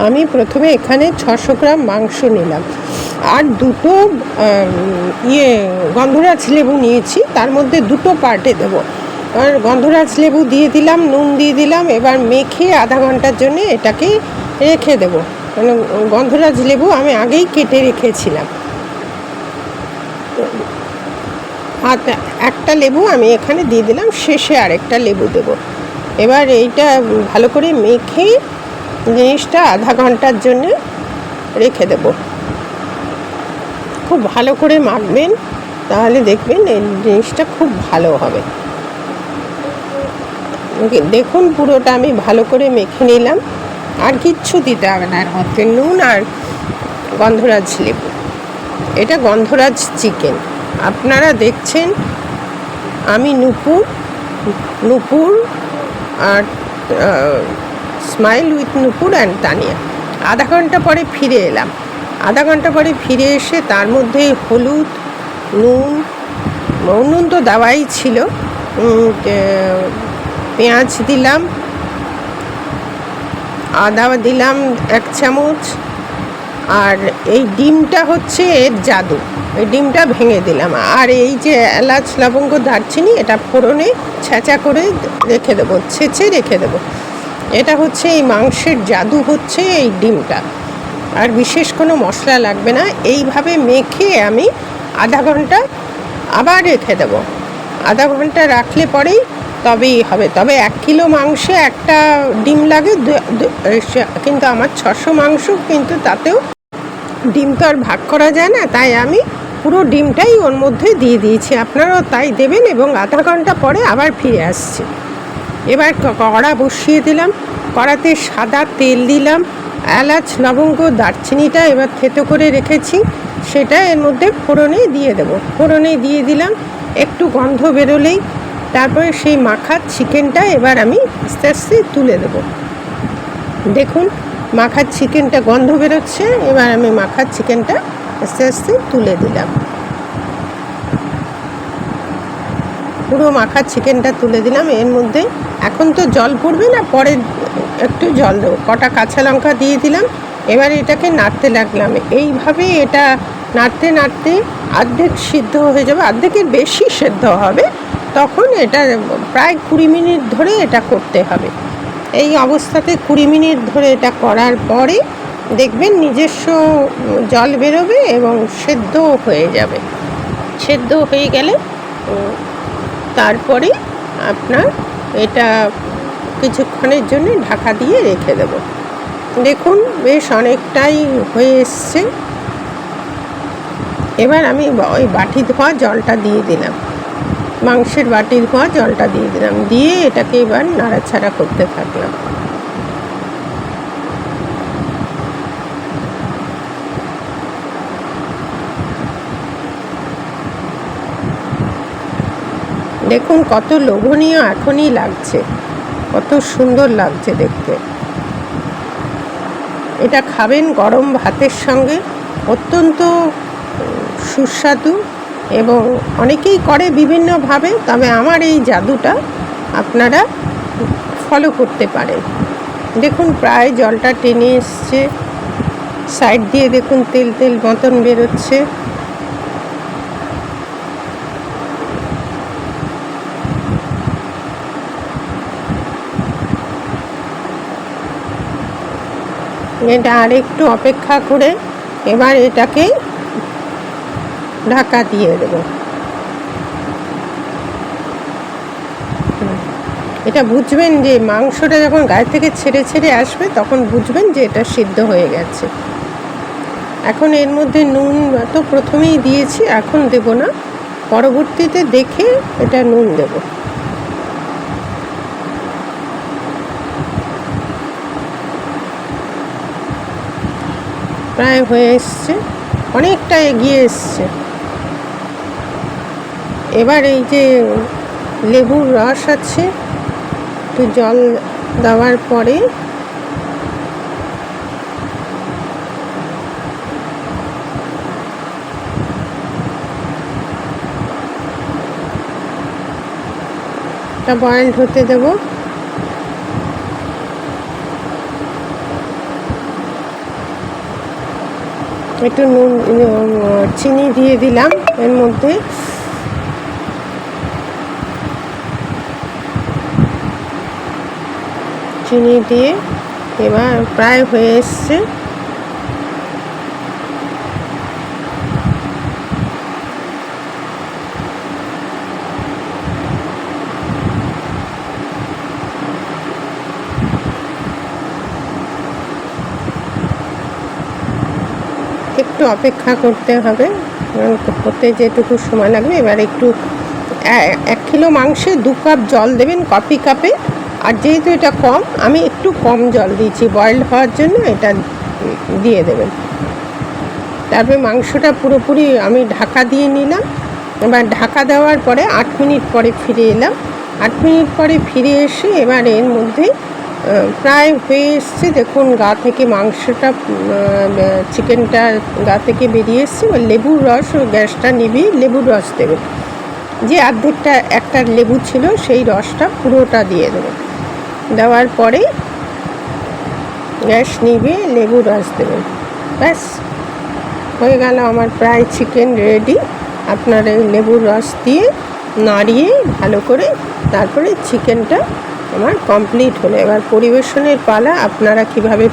আমি প্রথমে এখানে 600 গ্রাম মাংস নিলাম আর দুটো গন্ধরাজ লেবু নিয়েছি, তার মধ্যে দুটো পার্টে দেবো। আর গন্ধরাজ লেবু দিয়ে দিলাম, নুন দিয়ে দিলাম। এবার মেখে আধা ঘন্টার জন্য এটাকে রেখে দেবো। মানে গন্ধরাজ লেবু আমি আগেই কেটে রেখেছিলাম। আর একটা লেবু আমি এখানে দিয়ে দিলাম, শেষে আরেকটা লেবু দেবো। এবার এইটা ভালো করে মেখে জিনিসটা আধা ঘন্টার জন্য রেখে দেব। খুব ভালো করে মাখবেন, তাহলে দেখবেন এই জিনিসটা খুব ভালো হবে। দেখুন পুরোটা আমি ভালো করে মেখে নিলাম, আর কিচ্ছু দিতে হবে না এর মধ্যে, নুন আর গন্ধরাজ লেবু। এটা গন্ধরাজ চিকেন। আপনারা দেখছেন আমি নূপুর আর smile with Nupur and Tania. আধা ঘন্টা পরে ফিরে এলাম। আধা ঘন্টা পরে ফিরে এসে তার মধ্যে হলুদ, নুন তো দেওয়াই ছিল, পেঁয়াজ দিলাম, আদা দিলাম 1 চামচ। আর এই ডিমটা হচ্ছে এর জাদু, এই ডিমটা ভেঙে দিলাম। আর এই যে এলাচ, লবঙ্গ, দারচিনি, এটা ফোড়নে ছেঁচা করে রেখে দেবো, ছেঁচে রেখে দেবো। এটা হচ্ছে এই মাংসের জাদু, হচ্ছে এই ডিমটা। আর বিশেষ কোনো মশলা লাগবে না। এইভাবে মেখে আমি আধা ঘন্টা আবার রেখে দেবো। আধা ঘন্টা রাখলে পরেই তবেই হবে। তবে 1 কিলো মাংসে একটা ডিম লাগে, কিন্তু আমার 600 মাংস, কিন্তু তাতেও ডিম তো আর ভাগ করা যায় না, তাই আমি পুরো ডিমটাই ওর মধ্যে দিয়ে দিয়েছি। আপনারাও তাই দেবেন। এবং আধা ঘন্টা পরে আবার ফিরে আসছি। এবার কড়া বসিয়ে দিলাম, কড়াতে সাদা তেল দিলাম, এলাচ, লবঙ্গ, দারচিনিটা এবার থেতো করে রেখেছি সেটা এর মধ্যে ফোড়নে দিয়ে দেবো। ফোড়নে দিয়ে দিলাম, একটু গন্ধ বেরোলেই তারপরে সেই মাখার চিকেনটা এবার আমি আস্তে আস্তে তুলে দেবো। দেখুন মাখার চিকেনটা গন্ধ বেরোচ্ছে, এবার আমি মাখার চিকেনটা আস্তে আস্তে তুলে দিলাম। পুরো মাখার চিকেনটা তুলে দিলাম। এর মধ্যে এখন তো জল পড়বে না, পরে একটু জল দেবো। কটা কাঁচা লঙ্কা দিয়ে দিলাম। এবার এটাকে নাড়তে লাগলাম। এইভাবে এটা নাড়তে নাড়তে অর্ধেক সিদ্ধ হয়ে যাবে, অর্ধেকের বেশি সিদ্ধ হবে। তখন এটা প্রায় 20 মিনিট ধরে এটা করতে হবে। এই অবস্থাতে 20 মিনিট ধরে এটা করার পরে দেখবেন নিজস্ব জল বেরোবে এবং সেদ্ধ হয়ে যাবে। সেদ্ধ হয়ে গেলে তারপরে আপনার এটা কিছুক্ষণের জন্য ঢাকা দিয়ে রেখে দেব। দেখুন বেশ অনেকটাই হয়ে এসছে। এবার আমি ওই বাটি ধোয়া জলটা দিয়ে দিলাম, মাংসের বাটি ধোয়া জলটা দিয়ে দিলাম, দিয়ে এটাকে এবার নাড়াচাড়া করতে থাকলাম। দেখুন কত লোভনীয় এখনই লাগছে, কত সুন্দর লাগছে দেখতে। এটা খাবেন গরম ভাতের সঙ্গে, অত্যন্ত সুস্বাদু। এবং অনেকেই করে বিভিন্নভাবে, তবে আমার এই জাদুটা আপনারা ফলো করতে পারেন। দেখুন প্রায় জলটা টেনে এসছে, সাইড দিয়ে দেখুন তেল তেল মতন বেরোচ্ছে। এটা আর একটু অপেক্ষা করে এবার এটাকে ঢাকা দিয়ে দেব। এটা বুঝবেন যে মাংসটা যখন গায়ে থেকে ছেড়ে ছেড়ে আসবে তখন বুঝবেন যে এটা সিদ্ধ হয়ে গেছে। এখন এর মধ্যে নুন তো প্রথমেই দিয়েছি, এখন দেব না, পরবর্তীতে দেখে এটা নুন দেব। প্রায় হয়ে এসছে, অনেকটা এগিয়ে এসছে। এবার এই যে লেবুর রস আছে, একটু জল দেওয়ার পরে এটা বয়েলড হতে দেব। একটু নুন চিনি দিয়ে দিলাম এর মধ্যে। চিনি দিয়ে এবার প্রায় হয়ে এসছে। একটু অপেক্ষা করতে হবে, হতে যেটুকু সময় লাগবে। এবার একটু 1 কিলো মাংসে 2 কাপ জল দেবেন কফি কাপে। আর যেহেতু এটা কম, আমি একটু কম জল দিয়েছি বয়েলড হওয়ার জন্য, এটা দিয়ে দেবেন। তারপরে মাংসটা পুরোপুরি আমি ঢাকা দিয়ে নিলাম। এবার ঢাকা দেওয়ার পরে 8 মিনিট পরে ফিরে এলাম। 8 মিনিট পরে ফিরে এসে এবার এর মধ্যে প্রায় হয়ে এসছে, দেখুন গা থেকে মাংসটা, চিকেনটা গা থেকে বেরিয়ে এসছে। লেবুর রস, গ্যাসটা নিভিয়ে লেবুর রস দেবেন। যে অর্ধেকটা একটা লেবু ছিল সেই রসটা পুরোটা দিয়ে দেবেন। দেওয়ার পরে গ্যাস নিভিয়ে লেবুর রস দেবেন। ব্যাস হয়ে গেল আমার প্রায় চিকেন রেডি। আপনার এই লেবুর রস দিয়ে নাড়িয়ে ভালো করে তারপরে চিকেনটা আমার কমপ্লিট হলো। এবার পরিবেশনের পালা। আপনারা কিভাবে